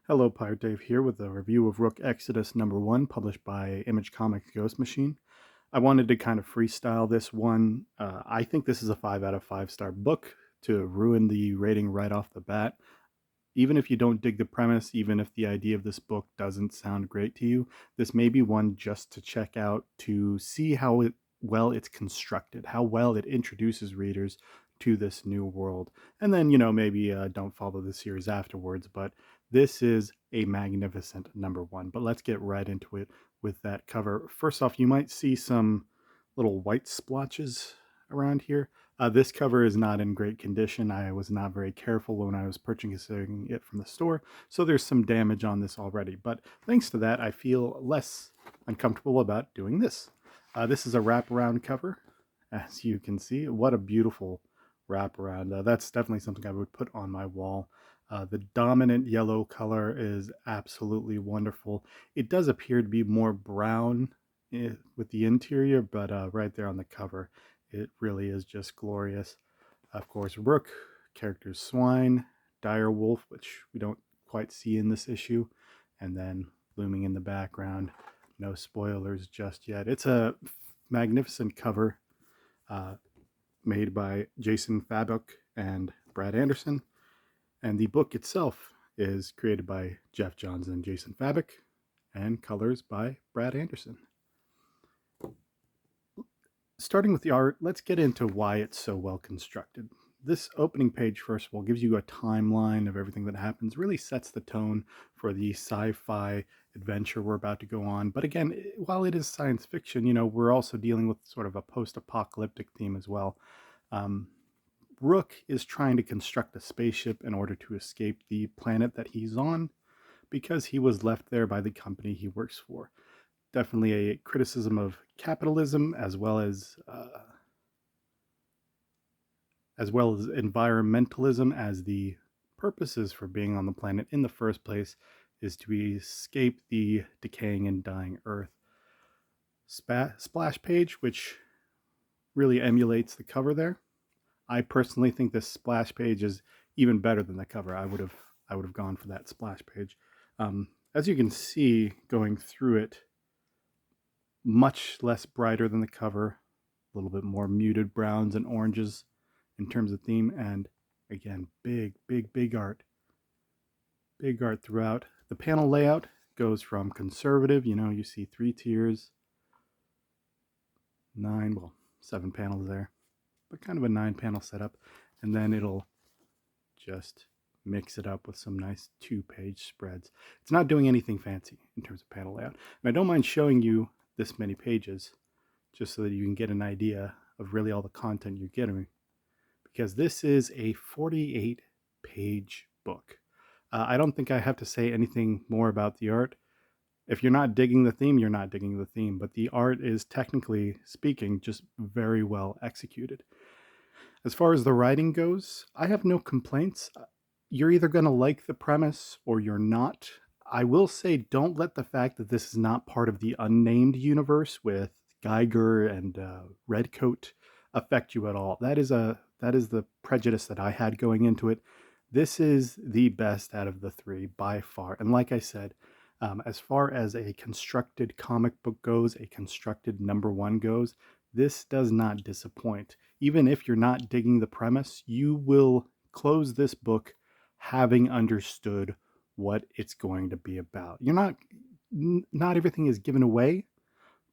Hello, Pirate Dave here with a review of Rook Exodus number 1, published by Image Comics Ghost Machine. I wanted to kind of freestyle this one. I think this is a 5 out of 5 star book to ruin the rating right off the bat. Even if you don't dig the premise, even if the idea of this book doesn't sound great to you, this may be one just to check out to see how well it's constructed, how well it introduces readers to this new world. And then, maybe don't follow the series afterwards, but this is a magnificent number 1. But let's get right into it with that cover. First off, you might see some little white splotches around here. This cover is not in great condition. I was not very careful when I was purchasing it from the store, so there's some damage on this already. But thanks to that, I feel less uncomfortable about doing this. This is a wraparound cover, as you can see. What a beautiful wraparound. That's definitely something I would put on my wall. The dominant yellow color is absolutely wonderful. It does appear to be more brown with the interior, but right there on the cover, it really is just glorious. Of course, Rook, characters Swine, Dire Wolf, which we don't quite see in this issue, and then looming in the background, no spoilers just yet. It's a magnificent cover made by Jason Fabok and Brad Anderson, and the book itself is created by Jeff Johns and Jason Fabok, and colors by Brad Anderson. Starting with the art, let's get into why it's so well constructed. This opening page, first of all, gives you a timeline of everything that happens, really sets the tone for the sci-fi adventure we're about to go on. But again, while it is science fiction, we're also dealing with sort of a post-apocalyptic theme as well. Rook is trying to construct a spaceship in order to escape the planet that he's on because he was left there by the company he works for. Definitely a criticism of capitalism as well as environmentalism, as the purposes for being on the planet in the first place is to escape the decaying and dying Earth. Splash page, which really emulates the cover there. I personally think this splash page is even better than the cover. I would have gone for that splash page. As you can see, going through it, much less brighter than the cover, a little bit more muted browns and oranges in terms of theme, and again, big art. Big art throughout. The panel layout goes from conservative, you see 3 tiers, 7 panels there, but kind of a 9 panel setup, and then it'll just mix it up with some nice 2-page spreads. It's not doing anything fancy in terms of panel layout, and I don't mind showing you this many pages just so that you can get an idea of really all the content you're getting, because this is a 48-page book. I don't think I have to say anything more about the art. If you're not digging the theme, you're not digging the theme, but the art is, technically speaking, just very well executed. As far as the writing goes, I have no complaints. You're either going to like the premise or you're not. I will say, don't let the fact that this is not part of the unnamed universe with Geiger and Redcoat affect you at all. That is the prejudice that I had going into it. This is the best out of the 3 by far. And like I said, as far as a constructed comic book goes, a constructed number 1 goes, this does not disappoint. Even if you're not digging the premise, you will close this book having understood what it's going to be about. Not everything is given away,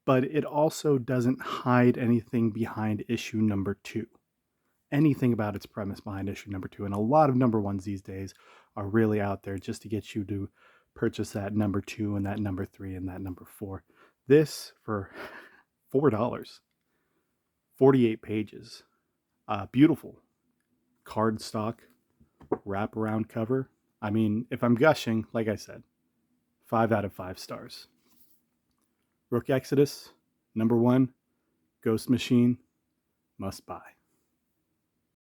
but it also doesn't hide anything behind issue number 2. Anything about its premise behind issue number 2. And a lot of number 1s these days are really out there just to get you to purchase that number 2 and that number 3 and that number 4. This for $4, 48 pages, beautiful cardstock wraparound cover. I mean, if I'm gushing, like I said, 5 out of 5 stars. Rook Exodus, number 1, Ghost Machine, must buy.